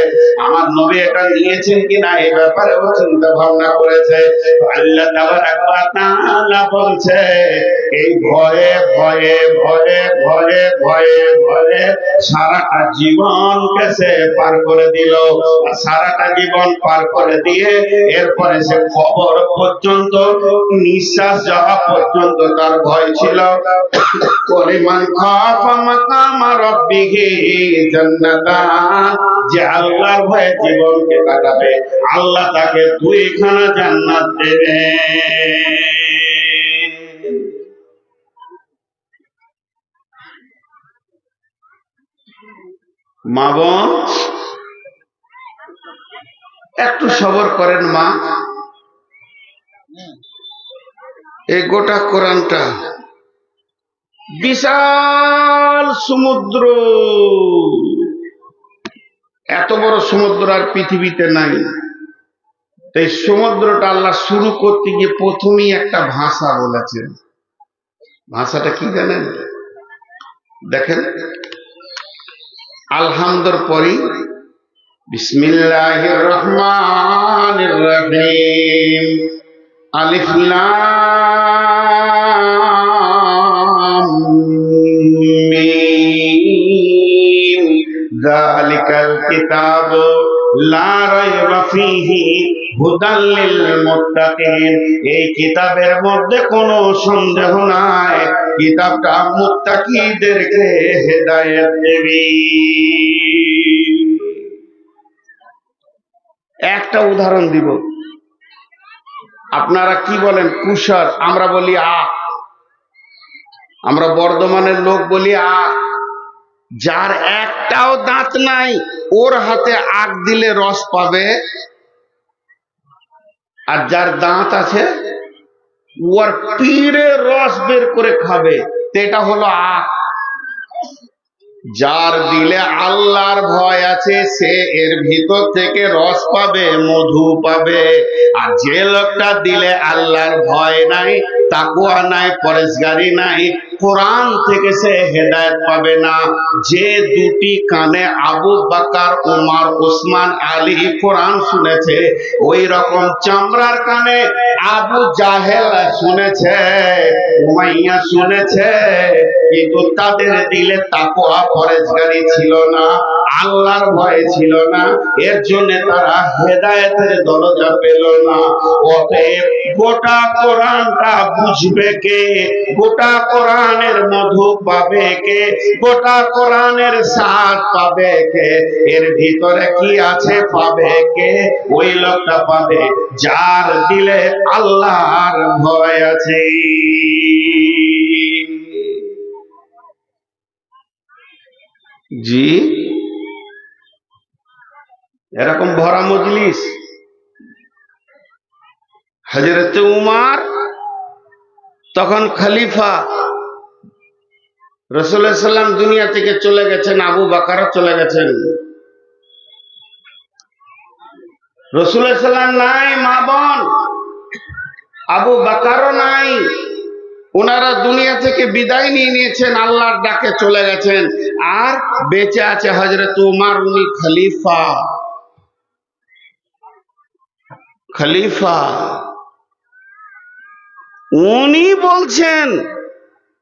আমার নবী এটা নিয়েছেন কিনা এ ব্যাপারে ও চিন্তা ভাবনা করেছে। আল্লাহ তাআলা বলছে এই ভয়ে ভয়ে ভয়ে ভয়ে ভয়ে ভয়ে সারাটা জীবনকে সে পার করে দিল। সারাটা জীবন পার করে দিয়ে এরপরে সে কবর পর্যন্ত, নিঃশ্বাস যাওয়া পর্যন্ত তার ভয় ছিল। পরিমাণ খাফা মাকাম রাব্বিহি জান্নাতান, যে আল্লাহর ভয়ে জীবনকে কাটাবে আল্লাহ তাকে দুইখানা জান্নাত দেবে। মা বোন একটু সবর করেন মা। এই গোটা কোরআনটা বিশাল সমুদ্র, এত বড় সমুদ্র আর পৃথিবীতে নাই। এই সমুদ্রটা আল্লাহ শুরু করতে গিয়ে প্রথমেই একটা ভাষা বলেছেন। ভাষাটা কি জানেন? দেখেন, আলহামদুর পরই বিসমিল্লাহির রহমানির রহিম, আলিফ লাম মিম, যালিকাল কিতাবু লা রাইবা ফীহি হুদাল লিল মুত্তাকিন। এই কিতাবের মধ্যে কোনো সন্দেহ নাই, কিতাবটা মুত্তাকিদেরকে হেদায়েত দেবে। একটা উদাহরণ দিব। আপনারা কি বলেন? কুশার, আমরা বলি আখ। আমরা বর্ধমানের লোক বলি আখ। যার একটাও দাঁত নাই ওর হাতে আখ দিলে রস পাবে, আর যার দাঁত আছে ওর পিড়ে রস বের করে খাবে। এটা হলো আখ। যার দিলে আল্লাহর ভয় আছে সে এর ভিতর থেকে রস পাবে, মধু পাবে। আর যে লোকটা দিলে আল্লাহর ভয় নাই, তাকওয়া নাই, পরেশগারি নাই, কোরআন থেকে সে হেদায়েত পাবে না। যে দুটি কানে আবু বকর, উমর, উসমান, আলী কোরআন শুনেছে, ওই রকম চামড়ার কানে আবু জাহেল শুনেছে, উমাইয়া শুনেছে, কিন্তু তাদের দিলে তাকওয়া পরেশগারি ছিল না, আল্লাহর ভয় ছিল না। এর জন্য তারা হেদায়েতের দরজা পেল না। অতএব গোটা কোরআনটা বুঝবে কে? গোটা কোরআনের মধু পাবে কে? গোটা কোরআনের স্বাদ পাবে কে? এর ভিতরে কি আছে পাবে কে? ওই লোকটা পাবে যার দিলে আল্লাহর ভয় আছে। জি, এরকম ভরা মজলিস। হযরত উমর তখন খলিফা, রাসূলুল্লাহ সাল্লাল্লাহু আলাইহি ওয়াসাল্লাম দুনিয়া থেকে চলে গেছেন, আবু বকর চলে গেছেন। রাসূলুল্লাহ সাল্লাল্লাহু আলাইহি ওয়াসাল্লাম নাই, মা বোন, আবু বকরও নাই। ওনারা দুনিয়া থেকে বিদায় নিয়ে নিয়েছেন, আল্লাহর ডাকে চলে গেছেন। আর বেঁচে আছে হযরত উমর, উনি খলিফা। খলিফা উনি বলছেন,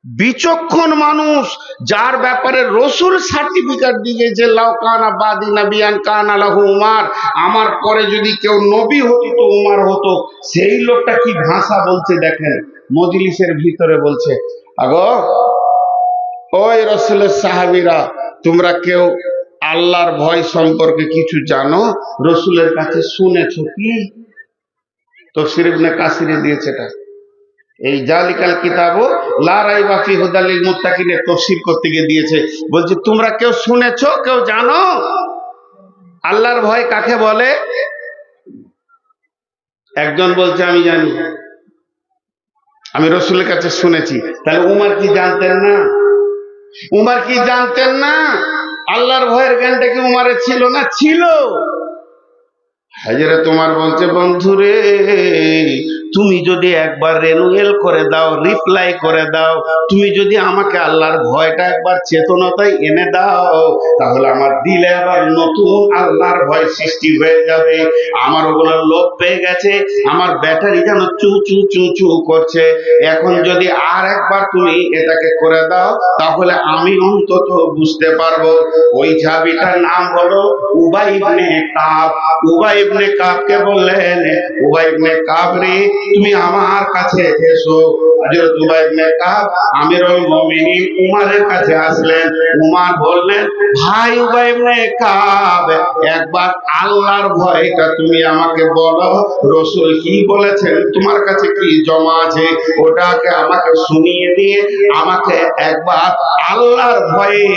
বিচক্ষণ মানুষ যার ব্যাপারে রসুল সার্টিফিকেট দিয়ে যে লাউ কানা বাদি নবিয়ান কানা লাহু উমর, আমার পরে যদি কেউ নবী হতো তো উমর হতো। সেই লোকটা কি ভাষা বলছে দেখেন, মজলিসের ভিতরে বলছে, আগো ওই রসুলের সাহাবীরা, তোমরা কেউ আল্লাহর ভয় সম্পর্কে কিছু জানো? রসুলের কাছে শুনেছো কি? তাফসীর ইবনে কাসিরে দিয়েছে এটা। এই জালিকাল কিতাবও লা রাইবা ফি হুদাল লিল মুত্তাকিনের তাফসীর করতে গিয়ে দিয়েছে। বলছে তোমরা কেউ শুনেছো, কেউ জানো আল্লাহর ভয় কাকে বলে? একজন বলছে আমি জানি, আমি রাসূলের কাছে শুনেছি। তাহলে উমর কি জানতেন না? উমর কি জানতেন না? আল্লাহর ভয়ের জ্ঞানটা কি উমরের ছিল না? ছিল। হযরত উমর বলছে বন্ধুরে, তুমি যদি একবার রেনুয়েল করে দাও, রিপ্লাই করে দাও, তুমি যদি আমাকে আল্লাহর ভয়টা একবার চেতনতায় এনে দাও, তাহলে আমার দিলে আবার নতুন আল্লাহর ভয় সৃষ্টি হয়ে যাবে। আমার ওগুলো লোভ পেয়ে গেছে, আমার ব্যাটারি যেন চু চু চু চু করছে। এখন যদি আর একবার তুমি এটাকে করে দাও, তাহলে আমি অন্তত বুঝতে পারবো। ওই সাহাবীটার নাম হলো উবাই ইবনে কাব। উবাই ইবনে কাবকে বললেন, উবাই ইবনে কাব রে, তুমি আমার কাছে এসো। হযরত উবাই ইবনে কাব আমিরুল মুমিনিন উমরের কাছে আসলেন। উমর বললেন, ভাই উবাই ইবনে কাব, একবার আল্লাহর ভয়টা তুমি আমাকে বলো, রাসূল কি বলেছেন, তোমার কাছে কি জমা আছে, ওটাকে আমাকে শুনিয়ে দিয়ে আমাকে একবার আল্লাহর ভয়ে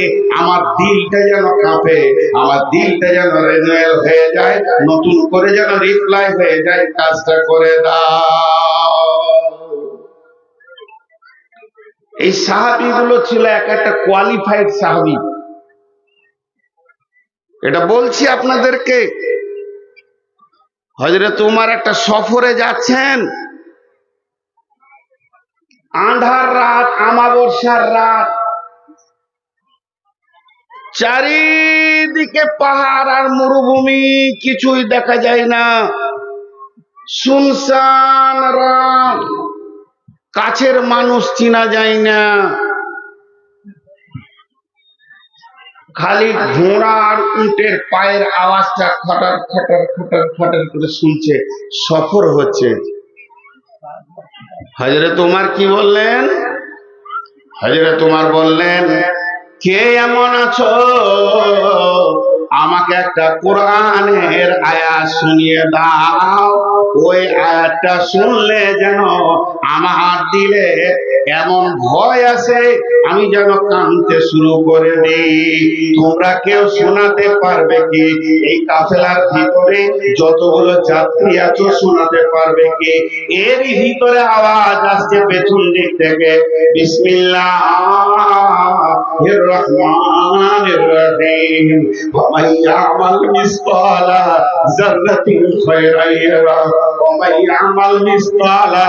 আমার দিলটা যেন কাঁপে, আমার দিলটা যেন রেনুয়েল হয়ে যায়, নতুন করে যেন রিপ্লাই হয়ে যায়, কাজটা করে দাও। এই সাহাবীগুলো ছিল এক একটা কোয়ালিফাইড সাহাবী। এটা বলছি আপনাদেরকে। হযরত উমর একটা সফরে যাচ্ছেন, আঁধার রাত, আমাবস্যার রাত, চারিদিকে পাহাড় আর মরুভূমি, কিছুই দেখা যায় না, শুনশান রাত, কাছের মানুষ চিনা যায় না, খালি ঘোড়া আর উটের পায়ের আওয়াজটা খটার খটার খটার খটার করে শুনছে, সফর হচ্ছে। হযরত উমর কি বললেন? হযরত উমর বললেন, কে এমন আছো, আমাকে একটা কোরআনের আয়াত শুনিয়ে দাও। ওই আয়াতটা শুনলে যেন আমার দিলে এমন ভয় আছে, আমি যেন কাঁদতে শুরু করে দিই। তোমরা কেউ শোনাতে পারবে কি? এই কাফেলার ভিতরে যতগুলো যাত্রী আছে শোনাতে পারবে কি? এর ভিতরে আওয়াজ আসছে পেছন দিক থেকে, বিসমিল্লাহির রহমানির রহিম, ওয়া মান ইয়ামাল মিসকালা যাররাতিন খায়রান ইয়ারা ওয়া মান ইয়ামাল মিসকালা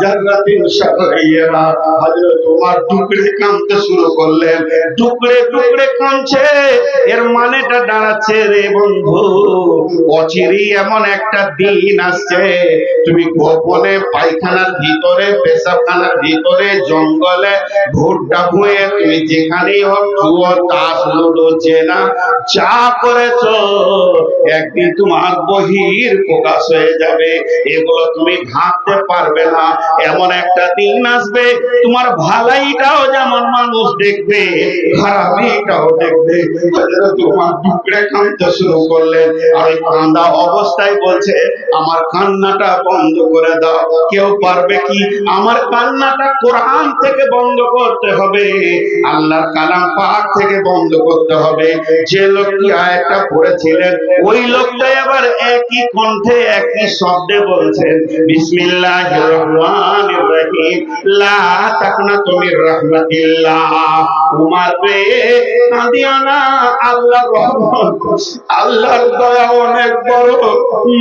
যাররাতিন শাররান ইয়ারা। হযরত ওমর টুকরে কাঁদতে শুরু করলেন, টুকরে টুকরে কাঁদছে। এর মানেটা দাঁড়াচ্ছে, রে বন্ধু, অচিরেই এমন একটা দিন আসছে, তুমি গোপনে পায়খানার ভিতরে, পেশাবখানার ভিতরে, জঙ্গলে, ভুট্টা ভুঁয়ে, তুমি যেখানেই হোক, জুয়া, তাস, লুডো, চেনা যা করেছো, একদিন তোমার বহির প্রকাশ হয়ে যাবে। এগুলো তুমি ঢাকতে পারবে না। এমন একটা দিন আসবে, তোমার ভালাইটাও যেমন মানুষ দেখবে, খারাপিটাও দেখবে। তোমার টুকরে কাঁদতে শুরু করলেন, আর ওই কাঁদা অবস্থায় বলছে, আমার কান্নাটা বন্ধ করে দাও। কেউ পারবে কি? আমার কান্নাটা কোরআন থেকে বন্ধ করতে হবে, আল্লাহর কালাম পাক থেকে বন্ধ করতে হবে। যে লোকটি আয়াতটা পড়েছিলেন, ওই লোকটাই আবার একই কণ্ঠে একই শব্দে বলছেন, বিসমিল্লাহির রহমানির রহিম, লা তাকনাতু মির রাহমাতিল্লাহ। উমর রে, কাঁদিও না, আল্লাহর রহমত, আল্লাহর দয়া অনেক বড়।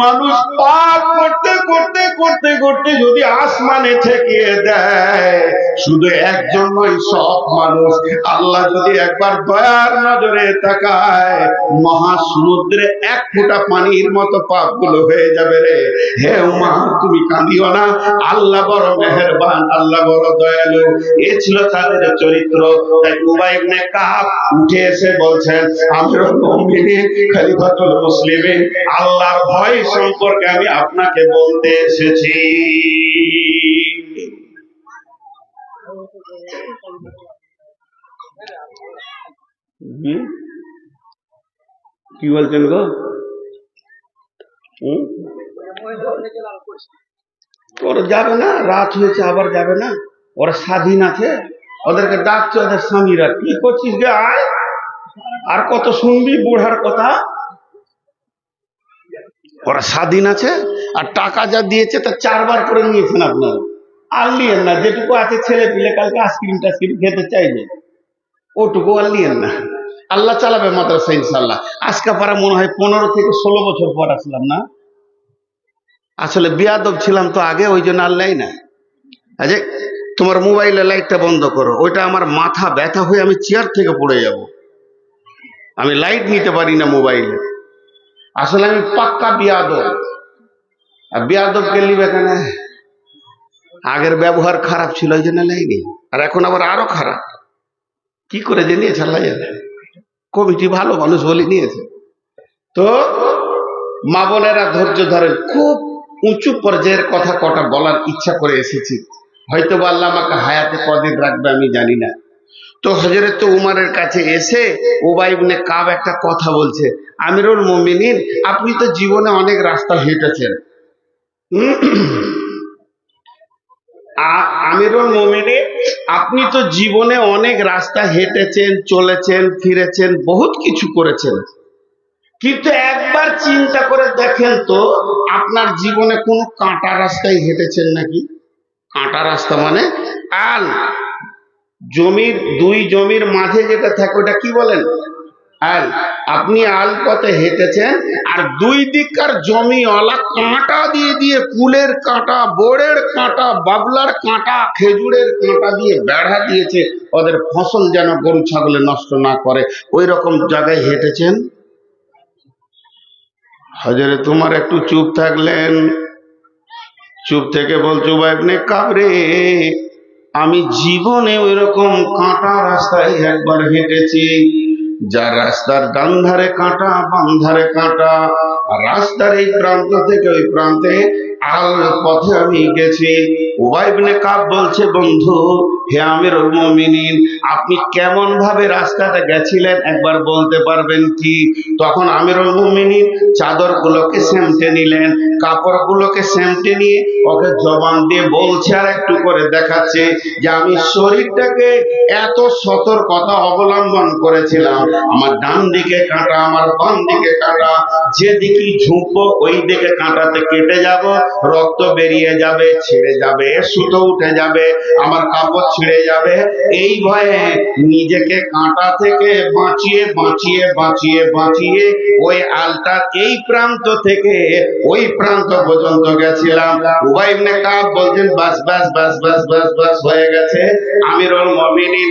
মানুষ পাপ করতে করতে করতে করতে যদি আসমানে ঠেকিয়ে দেয়, শুধু একজন নয়, সব মানুষ, আল্লাহ যদি একবার দয়ার নজরে তাকায়, মহাসমুদ্রে এক ফোঁটা পানির মতো পাপগুলো হয়ে যাবে রে। হে উমর, তুমি কাঁদিও না, আল্লাহ বড় মেহেরবান, আল্লাহ বড় দয়ালু। এ ছিল তাদের চরিত্র। তাই উবাই ইবনে কাব উঠে এসে বলছেন, আমিরুল মুমিনিন, খলিফাতুল মুসলিমিন, আল্লাহর ভয় সম্পর্কে আমি আপনাকে বলতে এসেছি। কি বলছেন গো? ওরা যাবে না, রাত হয়েছে আবার যাবে না, ওরা স্বাধীন আছে, ওদেরকে ডাকছে ওদের স্বামীরা, কি করছিস গে আয়, আর কত শুনবি বুড়ার কথা। ওরা স্বাধীন আছে, আর টাকা যা দিয়েছে তা 4 বার করে নিয়েছেন আপনারা, আর নিয়েন না। যেটুকু আছে ছেলে পিলে কালকে আইসক্রিম টাইসক্রিম খেতে চাইবে, ওটুকু আর নিয়েন না। আল্লাহ চালাবে মাদ্রাসা ইনশাল্লাহ। আজকে পারা মনে হয় 15 থেকে 16 বছর পর আসলাম না, আসলে বিয়াদব ছিলাম তো আগে, ওই জন্য আল্লাহ না। আজকে তোমার মোবাইলের লাইটটা বন্ধ করো, ওইটা আমার মাথা ব্যথা হয়ে আমি চেয়ার থেকে পড়ে যাব, আমি লাইট নিতে পারি না মোবাইলে। আসলে আমি পাক্কা বিয়াদব। আর বিয়াদবকে লিবে কেন? আগের ব্যবহার খারাপ ছিল ওই জন্য লাইনি, আর এখন আবার আরো খারাপ। কি করে যে নিয়েছে আল্লাহ জানে। কমিটি ভালো মানুষ বলে নিয়েছে। তো মা বোনেরা ধৈর্য ধরেন, খুব উঁচু পর্যায়ের কথা কটা বলার ইচ্ছা করে এসেছি, হয়তো বা আল্লাহ আমাকে হায়াতে কদিন রাখবে আমি জানি না। তো হযরত উমরের কাছে এসে উবাই ইবনে কাব একটা কথা বলছে, আমিরুল মুমিনিন, আপনি তো জীবনে অনেক রাস্তা হেঁটেছেন। আমিরুল মুমিনিন, আপনি তো জীবনে অনেক রাস্তা হেঁটেছেন, চলেছেন, ফিরেছেন, বহুত কিছু করেছেন, কিন্তু একবার চিন্তা করে দেখেন তো, আপনার জীবনে কোনো কাঁটা রাস্তায় হেঁটেছেন নাকি? কাঁটা রাস্তা মানে আল, জমির দুই জমির মাঝে যেটা থাকে ওটা কি বলেন? আল। আপনি আল পথে হেঁটেছেন, আর দুই দিককার জমিওয়ালা কাঁটা দিয়ে দিয়ে, কুলের কাঁটা, বোড়ের কাঁটা, বাবলার কাঁটা, খেজুরের কাঁটা দিয়ে বেড়া দিয়েছে, ওদের ফসল যেন গরু ছাগলে নষ্ট না করে, ওই রকম জায়গায় হেঁটেছেন। হযরত উমর একটু চুপ থাকলেন, চুপ থেকে বলছো উবাই ইবনে কাব রে, আমি জীবনে ওই রকম কাঁটা রাস্তায় একবার হেঁটেছি, যার রাস্তার ডান ধারে কাঁটা, বাম ধারে কাঁটা, আর রাস্তার এই প্রান্ত থেকে ওই প্রান্তে আল পথে আমি গেছি। উবাই ইবনে কাব বলছে, বন্ধু হে আমিরুল মুমিনিন, আপনি কেমন ভাবে রাস্তাটা গেছিলেন একবার বলতে পারবেন কি? তখন আমিরুল মুমিনিন চাদর গুলোকে সেমটে নিলেন, কাপড় গুলোকে সেমটে নিয়ে ওকে জবান দিয়ে বলছে, আর একটু করে দেখাচ্ছে যে আমি শরীরটাকে এত সতর্কতা অবলম্বন করেছিলাম, আমার ডান দিকে কাঁটা, আমার বাম দিকে কাঁটা, যেদিকে ঝুঁকবো ওই দিকে কাঁটাতে কেটে যাব, রক্ত বেরিয়ে যাবে, ছিঁড়ে যাবে, সুতো উঠে যাবে, আমার কাপড় ছিঁড়ে যাবে, এই ভয়ে নিজেকে কাঁটা থেকে বাঁচিয়ে বাঁচিয়ে বাঁচিয়ে বাঁচিয়ে ওই আলটার এই প্রান্ত থেকে ওই প্রান্ত পর্যন্ত গেছিলাম। উবাই ইবনে কাব বলছেন, বাস বাস বাস বাস বাস বাস হয়ে গেছে। আমিরুল মুমিনিন